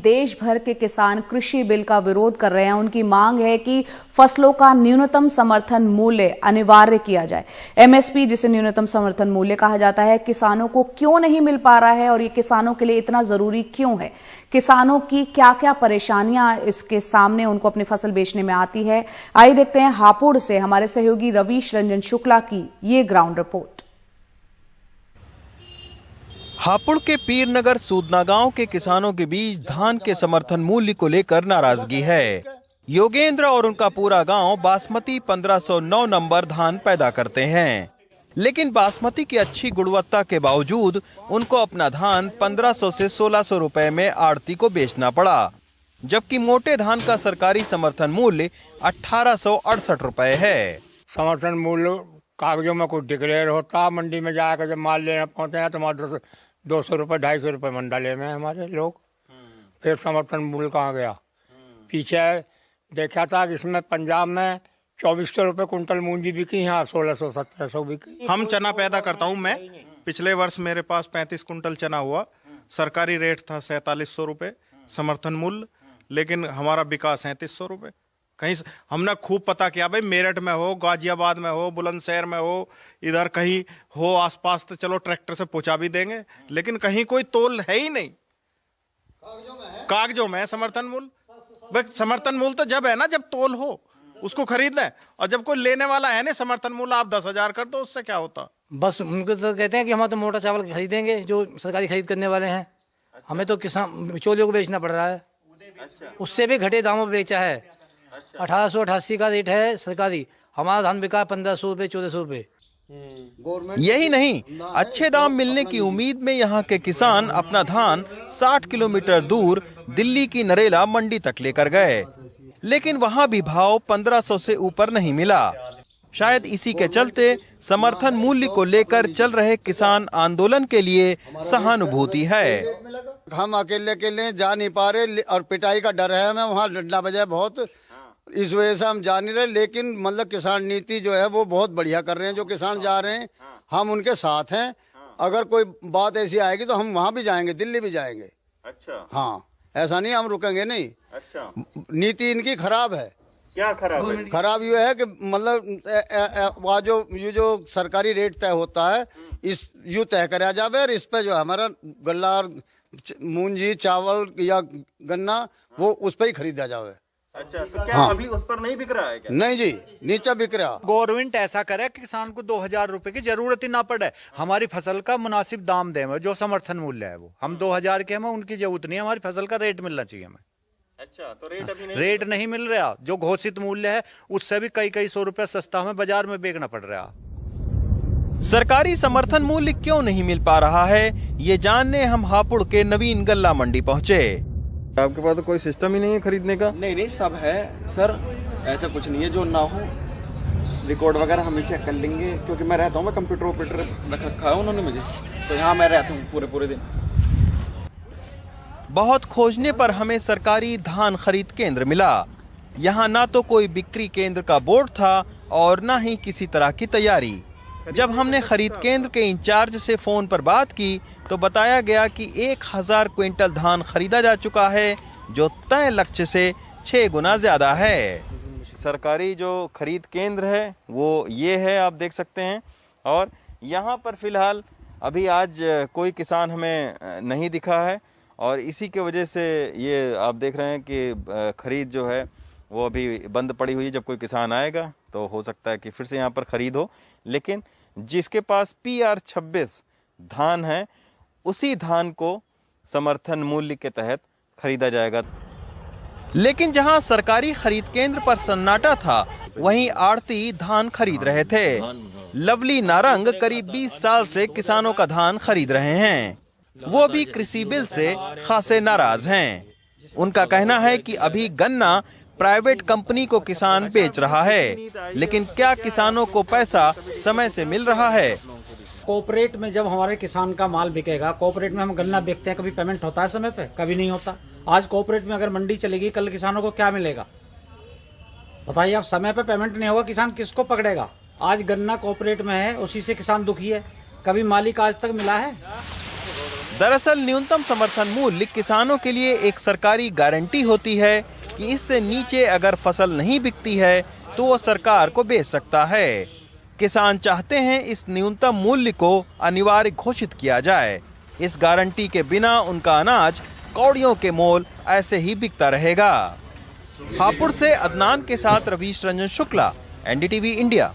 देश भर के किसान कृषि बिल का विरोध कर रहे हैं। उनकी मांग है कि फसलों का न्यूनतम समर्थन मूल्य अनिवार्य किया जाए। एमएसपी, जिसे न्यूनतम समर्थन मूल्य कहा जाता है, किसानों को क्यों नहीं मिल पा रहा है और ये किसानों के लिए इतना जरूरी क्यों है? किसानों की क्या क्या परेशानियां इसके सामने उनको अपनी फसल बेचने में आती है? आइए देखते हैं हापुड़ से हमारे सहयोगी रवीश रंजन शुक्ला की ये ग्राउंड रिपोर्ट। हापुड़ के पीरनगर सूदना गांव के किसानों के बीच धान के समर्थन मूल्य को लेकर नाराजगी है। योगेंद्र और उनका पूरा गांव बासमती 1509 नंबर धान पैदा करते हैं, लेकिन बासमती की अच्छी गुणवत्ता के बावजूद उनको अपना धान 1500 से 1600 रुपए में आड़ती को बेचना पड़ा, जबकि मोटे धान का सरकारी समर्थन मूल्य 1868 रुपए है। समर्थन मूल्य कागजों में कुछ डिक्लेयर होता, मंडी में जाकर जब माल लेना पहुंचते हैं तो 200 रुपए 250 रुपए मंडा ले में हमारे लोग। फिर समर्थन मूल्य कहाँ गया? पीछे देखा था कि इसमें पंजाब में 2400 रुपए कुंटल मूंजी बिकी, यहाँ 1600-1700 बिकी। हम चना पैदा करता हूँ मैं। पिछले वर्ष मेरे पास 35 कुंटल चना हुआ। सरकारी रेट था 4700 रुपए समर्थन मूल्य, लेकिन हमारा बिका 3700 रुपए। कहीं हमने खूब पता किया, भाई मेरठ में हो, गाजियाबाद में हो, बुलंदशहर में हो, इधर कहीं हो आसपास तो चलो ट्रैक्टर से पहुंचा भी देंगे, लेकिन कहीं कोई तोल है ही नहीं। कागजों में है समर्थन मूल्य। समर्थन मूल्य तो जब है ना जब तोल हो, उसको खरीदना है, और जब कोई लेने वाला है ना समर्थन मूल्य आप 10,000 कर दो, उससे क्या होता? बस उनको तो कहते हैं कि हम तो मोटा चावल खरीदेंगे जो सरकारी खरीद करने वाले हैं। हमें तो किसान बिचौलियों को बेचना पड़ रहा है। उससे भी घटे दामों पर बेचा है। 1888 का रेट है सरकारी, हमारा धान बिका 1500 रुपए 1400 रुपए। यही नहीं, अच्छे दाम मिलने की उम्मीद में यहाँ के किसान अपना धान 60 किलोमीटर दूर दिल्ली की नरेला मंडी तक लेकर गए, लेकिन वहाँ भी भाव 1500 से ऊपर नहीं मिला। शायद इसी के चलते समर्थन मूल्य को लेकर चल रहे किसान आंदोलन के लिए सहानुभूति है। हम अकेले जा नहीं पा रहे और पिटाई का डर है हमें, वहाँ डंडा बजा बहुत, इस वजह से हम जा नहीं रहे। लेकिन मतलब किसान नीति जो है वो बहुत बढ़िया कर रहे हैं। जो किसान जा रहे हैं हम उनके साथ हैं। अगर कोई बात ऐसी आएगी तो हम वहाँ भी जाएंगे, दिल्ली भी जाएंगे। अच्छा, हाँ, ऐसा नहीं हम रुकेंगे नहीं। अच्छा, नीति इनकी खराब है। क्या खराब है? खराब ये है कि मतलब ये जो सरकारी रेट तय होता है इस यूँ तय कराया जाए, और इस पे जो हमारा गल्ला और मूंजी चावल या गन्ना वो उस पर ही खरीदा जाए। अच्छा, तो क्या अभी उस पर नहीं बिक रहा है क्या? नहीं जी, नीचा बिक रहा। गवर्नमेंट ऐसा करे कि किसान को 2000 रुपए की जरूरत ही ना पड़े, हमारी फसल का मुनासिब दाम दे, जो समर्थन मूल्य है वो हम 2000 के हमें उनकी जरूरत नहीं है, हमारी फसल का रेट मिलना चाहिए हमें। अच्छा, तो रेट अभी रेट नहीं मिल रहा, जो घोषित मूल्य है उससे भी कई 100 रुपए सस्ता हमें बाजार में बेचना पड़ रहा। सरकारी समर्थन मूल्य क्यों नहीं मिल पा रहा है, ये जानने हम हापुड़ के नवीन गल्ला मंडी पहुँचे। आपके पास तो कोई सिस्टम ही नहीं है खरीदने का? नहीं सब है सर, ऐसा कुछ नहीं है जो ना हो। रिकॉर्ड वगैरह हम चेक कर लेंगे, क्योंकि मैं रहता हूँ, मैं कंप्यूटर ऑपरेटर रख रखा है उन्होंने मुझे, तो यहाँ मैं रहता हूँ पूरे दिन। बहुत खोजने पर हमें सरकारी धान खरीद केंद्र मिला। यहाँ ना तो कोई बिक्री केंद्र का बोर्ड था और ना ही किसी तरह की तैयारी। जब हमने खरीद केंद्र के इंचार्ज से फोन पर बात की तो बताया गया कि 1000 क्विंटल धान खरीदा जा चुका है, जो तय लक्ष्य से 6 गुना ज्यादा है। सरकारी जो खरीद केंद्र है वो ये है, आप देख सकते हैं। और यहाँ पर फिलहाल अभी आज कोई किसान हमें नहीं दिखा है, और इसी के वजह से ये आप देख रहे हैं कि खरीद जो है वो अभी बंद पड़ी हुई है। जब कोई किसान आएगा तो हो सकता है कि फिर से यहाँ पर खरीद हो, लेकिन जिसके पास PR 26 धान है उसी धान को समर्थन मूल्य के तहत खरीदा जाएगा। लेकिन जहां सरकारी खरीद केंद्र पर सन्नाटा था, वहीं आड़ती धान खरीद रहे थे। लवली नारंग करीब 20 साल से किसानों का धान खरीद रहे हैं। वो भी कृषि बिल से खासे नाराज हैं। उनका कहना है कि अभी गन्ना प्राइवेट कंपनी को किसान बेच रहा है, लेकिन क्या किसानों को पैसा समय से मिल रहा है? कोऑपरेट में जब हमारे किसान का माल बिकेगा, कोऑपरेट में हम गन्ना बेचते हैं, कभी पेमेंट होता है समय पे? कभी नहीं होता। आज कोऑपरेट में अगर मंडी चलेगी, कल किसानों को क्या मिलेगा बताइए? अब समय पे पेमेंट नहीं होगा, किसान किसको पकड़ेगा? आज गन्ना कोऑपरेट में है, उसी से किसान दुखी है। कभी मालिक आज तक मिला है? दरअसल न्यूनतम समर्थन मूल्य किसानों के लिए एक सरकारी गारंटी होती है कि इससे नीचे अगर फसल नहीं बिकती है तो वो सरकार को बेच सकता है। किसान चाहते हैं इस न्यूनतम मूल्य को अनिवार्य घोषित किया जाए। इस गारंटी के बिना उनका अनाज कौड़ियों के मोल ऐसे ही बिकता रहेगा। हापुड़ से अदनान के साथ रवीश रंजन शुक्ला, एनडीटीवी इंडिया।